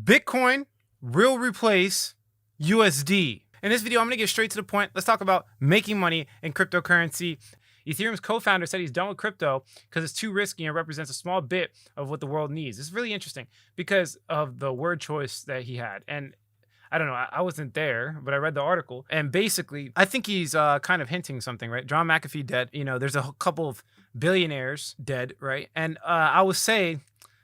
Bitcoin will replace USD. In this video, I'm going to get straight to the point. Let's talk about making money in cryptocurrency. Ethereum's co-founder said he's done with crypto because it's too risky and represents a small bit of what the world needs. It's really interesting because of the word choice that he had. And I don't know, I wasn't there, but I read the article. And basically, I think he's kind of hinting something, right? John McAfee dead. You know, there's a couple of billionaires dead, right? And I would say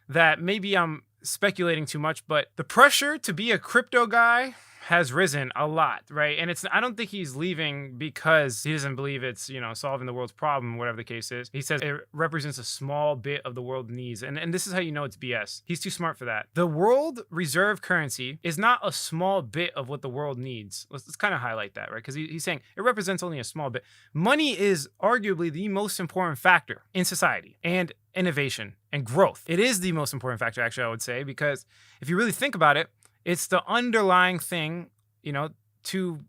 that maybe I'm speculating too much, but the pressure to be a crypto guy has risen a lot, right? And I don't think he's leaving because he doesn't believe it's, solving the world's problem, whatever the case is. He says it represents a small bit of the world needs. And this is how you know it's BS. He's too smart for that. The world reserve currency is not a small bit of what the world needs. Let's kind of highlight that, right? Because he's saying it represents only a small bit. Money is arguably the most important factor in society and innovation and growth. It is the most important factor, actually, I would say, because if you really think about it, it's the underlying thing, to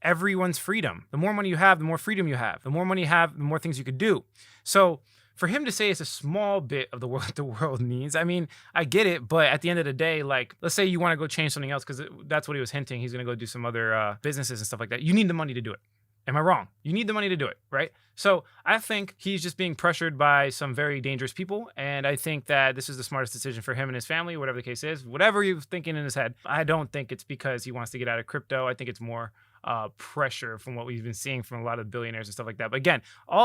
everyone's freedom. The more money you have, the more freedom you have. The more money you have, the more things you could do. So for him to say it's a small bit of the world needs, I mean, I get it, but at the end of the day, like, let's say you want to go change something else, because that's what he was hinting. He's going to go do some other businesses and stuff like that. You need the money to do it. Am I wrong? You need the money to do it, right? So I think he's just being pressured by some very dangerous people. And I think that this is the smartest decision for him and his family, whatever the case is, whatever he was thinking in his head. I don't think it's because he wants to get out of crypto. I think it's more pressure from what we've been seeing from a lot of billionaires and stuff like that. But again,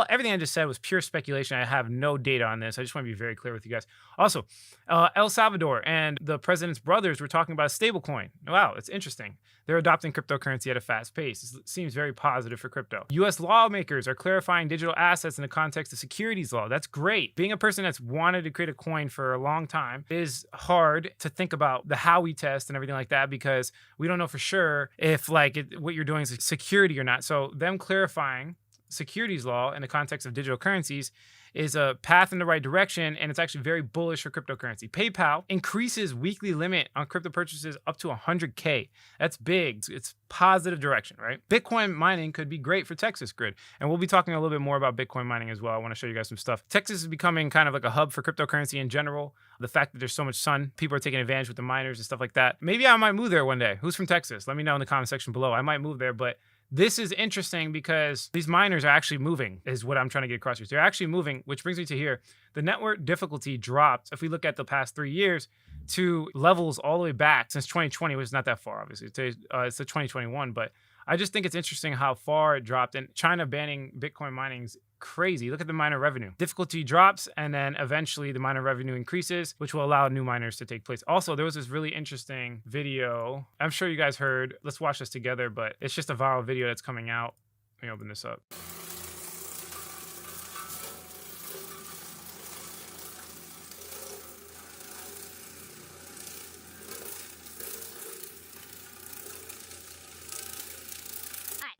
everything I just said was pure speculation. I have no data on this. I just want to be very clear with you guys. Also, El Salvador and the president's brothers were talking about a stable coin. Wow, it's interesting. They're adopting cryptocurrency at a fast pace. It seems very positive for crypto. U.S. lawmakers are clarifying digital assets in the context of securities law. That's great. Being a person that's wanted to create a coin for a long time is hard to think about the Howey test and everything like that, because we don't know for sure if what you're doing is security or not. So them clarifying securities law in the context of digital currencies is a path in the right direction, and it's actually very bullish for cryptocurrency. PayPal increases weekly limit on crypto purchases up to 100K. That's big. It's positive direction, right? Bitcoin mining could be great for Texas grid, and we'll be talking a little bit more about Bitcoin mining as well. I want to show you guys some stuff. Texas is becoming kind of like a hub for cryptocurrency in general. The fact that there's so much sun, people are taking advantage with the miners and stuff like that. Maybe I might move there one day. Who's from Texas? Let me know in the comment section below. I might move there, but this is interesting because these miners are actually moving, is what I'm trying to get across here. They're actually moving, which brings me to here. The network difficulty dropped, if we look at the past 3 years, to levels all the way back since 2020, which is not that far, obviously. It's the 2021, but I just think it's interesting how far it dropped. And China banning Bitcoin mining is crazy. Look at the miner revenue. Difficulty drops, and then eventually the miner revenue increases, which will allow new miners to take place. Also, there was this really interesting video. I'm sure you guys heard. Let's watch this together, but it's just a viral video that's coming out. Let me open this up.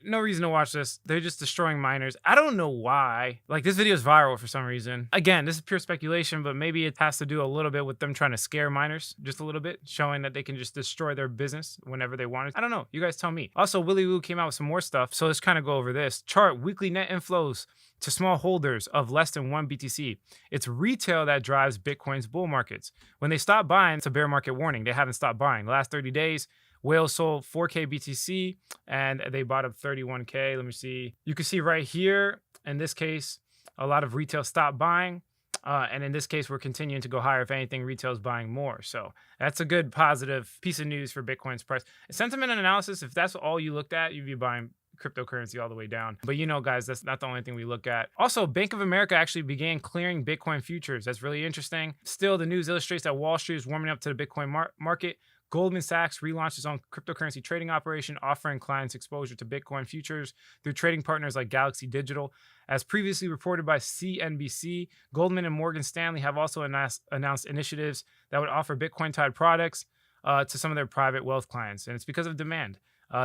No reason to watch this. They're just destroying miners. I don't know why. This video is viral for some reason. Again, this is pure speculation, but maybe it has to do a little bit with them trying to scare miners just a little bit, showing that they can just destroy their business whenever they want it. I don't know. You guys tell me. Also, Willy Woo came out with some more stuff, so let's kind of go over this. Chart weekly net inflows to small holders of less than 1 BTC. It's retail that drives Bitcoin's bull markets. When they stop buying, it's a bear market warning. They haven't stopped buying. The last 30 days, whales sold 4K BTC and they bought up 31K. Let me see. You can see right here, in this case, a lot of retail stopped buying. And in this case, we're continuing to go higher. If anything, retail is buying more. So that's a good positive piece of news for Bitcoin's price. Sentiment and analysis, if that's all you looked at, you'd be buying cryptocurrency all the way down. But guys, that's not the only thing we look at. Also, Bank of America actually began clearing Bitcoin futures. That's really interesting. Still, the news illustrates that Wall Street is warming up to the Bitcoin market. Goldman Sachs relaunched its own cryptocurrency trading operation, offering clients exposure to Bitcoin futures through trading partners like Galaxy Digital. As previously reported by CNBC, Goldman and Morgan Stanley have also announced initiatives that would offer Bitcoin-tied products to some of their private wealth clients. And it's because of demand.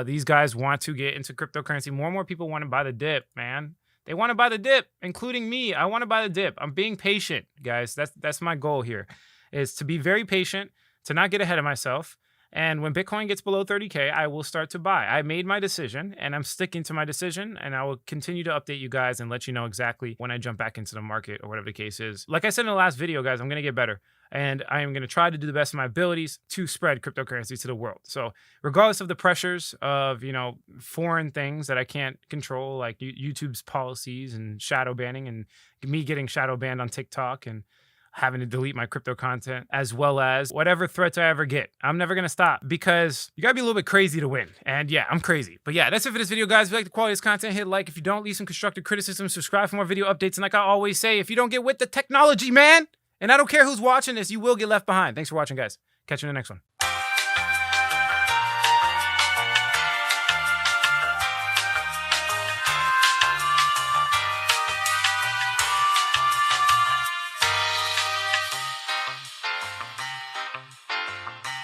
These guys want to get into cryptocurrency. More and more people want to buy the dip, man. They want to buy the dip, including me. I want to buy the dip. I'm being patient, guys. That's my goal here, is to be very patient, to not get ahead of myself, And when Bitcoin gets below 30K, I will start to buy. I made my decision and I'm sticking to my decision, and I will continue to update you guys and let you know exactly when I jump back into the market or whatever the case is. Like I said in the last video, guys, I'm going to get better. And I am going to try to do the best of my abilities to spread cryptocurrency to the world. So regardless of the pressures of, foreign things that I can't control, like YouTube's policies and shadow banning and me getting shadow banned on TikTok and having to delete my crypto content, as well as whatever threats I ever get, I'm never going to stop, because you got to be a little bit crazy to win. And yeah, I'm crazy. But yeah, that's it for this video, guys. If you like the quality of this content, hit like. If you don't, leave some constructive criticism, subscribe for more video updates. And like I always say, if you don't get with the technology, man, and I don't care who's watching this, you will get left behind. Thanks for watching, guys. Catch you in the next one.